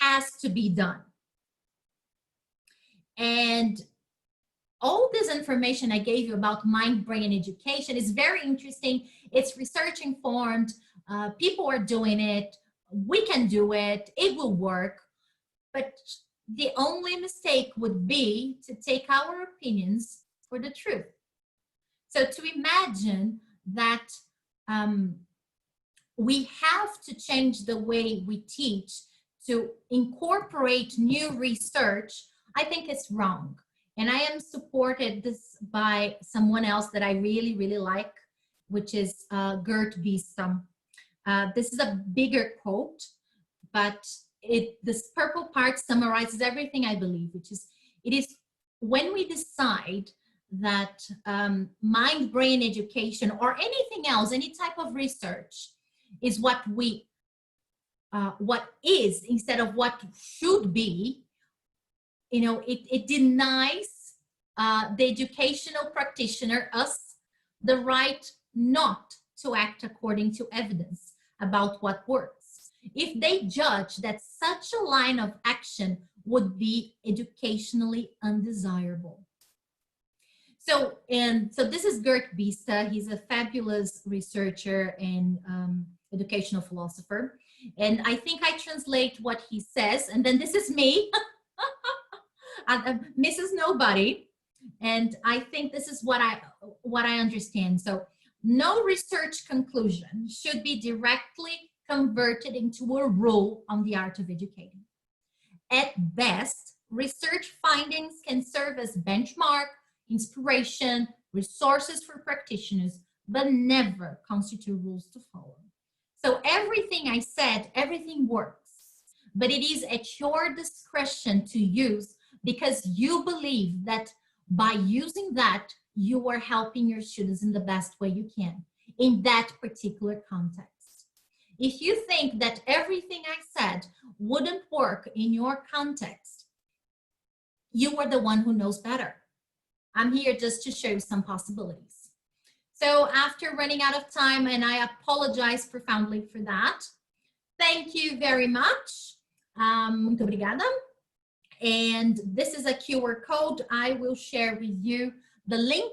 has to be done. And all this information I gave you about mind-brain education is very interesting. It's research informed. People are doing it. We can do it. It will work. But the only mistake would be to take our opinions for the truth. So to imagine that we have to change the way we teach to incorporate new research, I think it's wrong. And I am supported this by someone else that I really, really like, which is Gert Biestam. This is a bigger quote, but this purple part summarizes everything I believe, which is, it is when we decide that mind-brain education or anything else, any type of research is what is instead of what should be, you know, it denies the educational practitioner, us, the right not to act according to evidence about what works if they judge that such a line of action would be educationally undesirable. So this is Gert Bista. He's a fabulous researcher and educational philosopher. And I think I translate what he says. And then this is me, Mrs. Nobody. And I think this is what I understand. So no research conclusion should be directly converted into a rule on the art of educating. At best, research findings can serve as benchmark, inspiration, resources for practitioners, but never constitute rules to follow. So everything I said, everything works, but it is at your discretion to use because you believe that by using that, you are helping your students in the best way you can in that particular context. If you think that everything I said wouldn't work in your context, you are the one who knows better. I'm here just to show you some possibilities. So after running out of time, and I apologize profoundly for that, thank you very much. Muito obrigada. And this is a QR code. I will share with you the link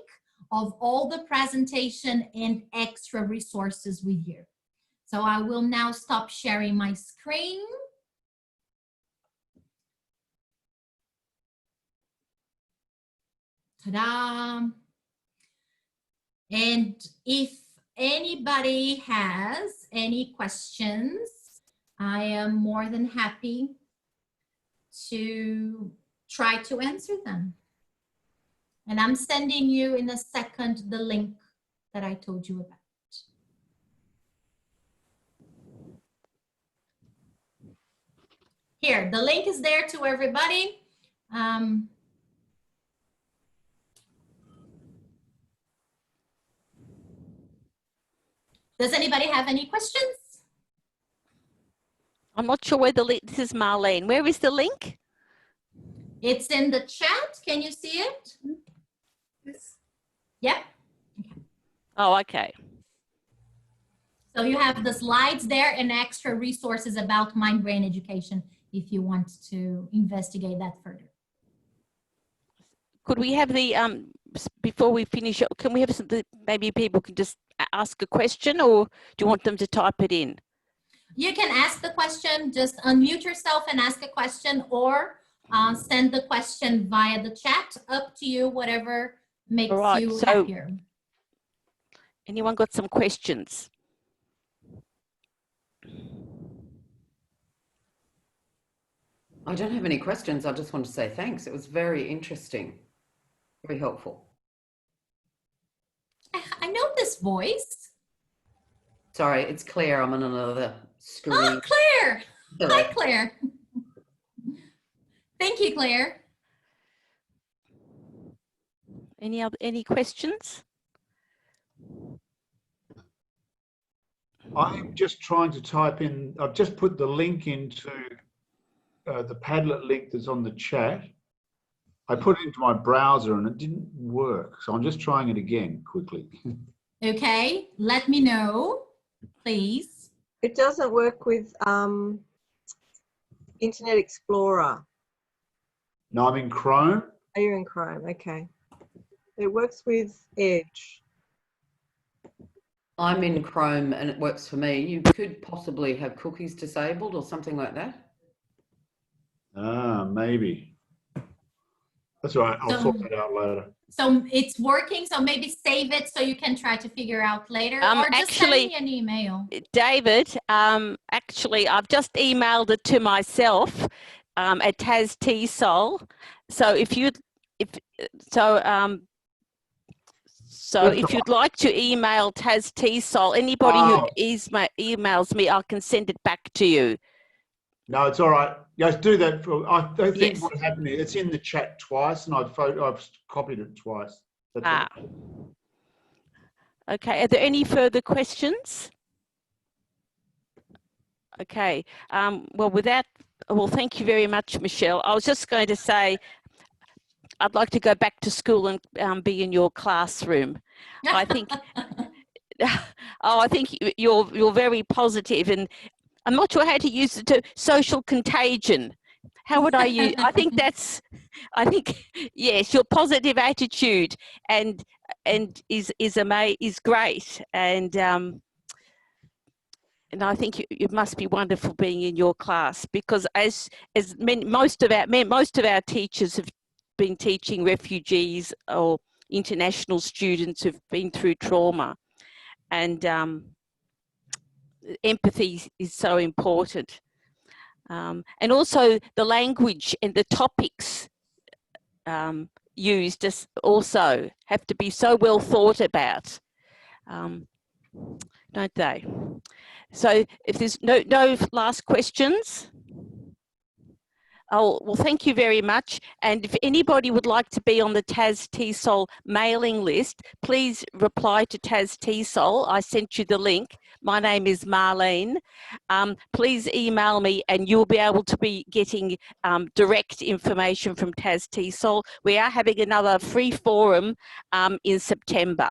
of all the presentation and extra resources with you. So I will now stop sharing my screen. Ta-da! And if anybody has any questions, I am more than happy to try to answer them. And I'm sending you in a second the link that I told you about. Here, the link is there to everybody. Does anybody have any questions? I'm not sure where the link, this is Marlene. Where is the link? It's in the chat. Can you see it? Yes. Yeah. Okay. Oh, okay. So you have the slides there and extra resources about mind-brain education if you want to investigate that further. Could we have the, before we finish, can we have some, maybe people can just ask a question, or do you want them to type it in? You can ask the question, just unmute yourself and ask a question, or send the question via the chat. Up to you, whatever makes you happier. Anyone got some questions? I don't have any questions. I just want to say thanks. It was very interesting, very helpful. I know this voice. Sorry, it's Claire. I'm on another screen. Oh, Claire. Hello. Hi, Claire. Thank you, Claire. Any questions? I'm just trying to type in, I've just put the link into the Padlet link that's on the chat. I put it into my browser and it didn't work. So I'm just trying it again quickly. Okay, let me know, please. It doesn't work with Internet Explorer. No, I'm in Chrome. Oh, you're in Chrome, okay. It works with Edge. I'm in Chrome and it works for me. You could possibly have cookies disabled or something like that. Ah, maybe. That's all right. I'll sort that out later. So it's working. So maybe save it so you can try to figure out later. Or just actually, send me an email. David, actually, I've just emailed it to myself at TasTESOL. So if you'd like to email TasTESOL, anybody who emails me, I can send it back to you. No, it's all right. Guys, do that. I don't think what happened here, it's in the chat twice and I've copied it twice. That's it. Okay, are there any further questions? Okay, well, thank you very much, Michelle. I was just going to say, I'd like to go back to school and be in your classroom. I think, I think you're very positive, and I'm not sure how to use the term social contagion. How would I use? I think yes, your positive attitude and is great, and I think it must be wonderful being in your class, because most of our teachers have been teaching refugees or international students who've been through trauma, and empathy is so important. And also the language and the topics used also have to be so well thought about, don't they? So if there's no last questions, well, thank you very much. And if anybody would like to be on the TasTESOL mailing list, please reply to TasTESOL. I sent you the link. My name is Marlene. Please email me and you'll be able to be getting direct information from TasTESOL. We are having another free forum in September.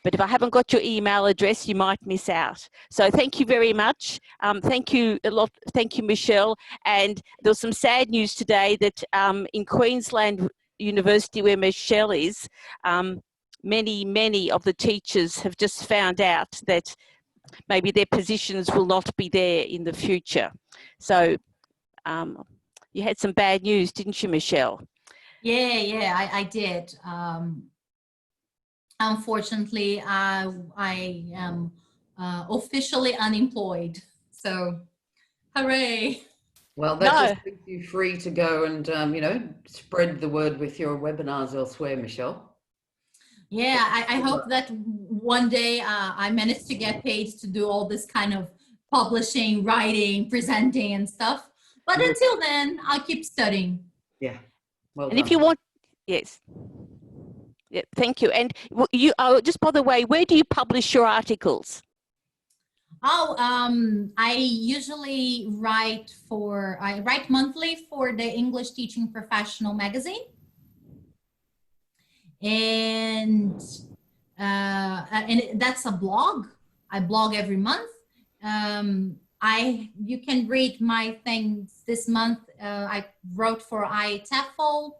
But if I haven't got your email address, you might miss out. So thank you very much. Thank you a lot. Thank you, Michelle. And there was some sad news today that in Queensland University, where Michelle is, many of the teachers have just found out that maybe their positions will not be there in the future. So you had some bad news, didn't you, Michelle? Yeah, I did. Unfortunately, I am officially unemployed. So, hooray! Well, that just leaves you free to go and, you know, spread the word with your webinars elsewhere, Michelle. Yeah, I hope that one day I manage to get paid to do all this kind of publishing, writing, presenting and stuff. But until then, I'll keep studying. Yeah, well and done. if you want, yes. Yeah, thank you. And you, just by the way, where do you publish your articles? Oh, I usually write monthly for the English Teaching Professional magazine. And that's a blog. I blog every month. You can read my things this month. I wrote for TEFL,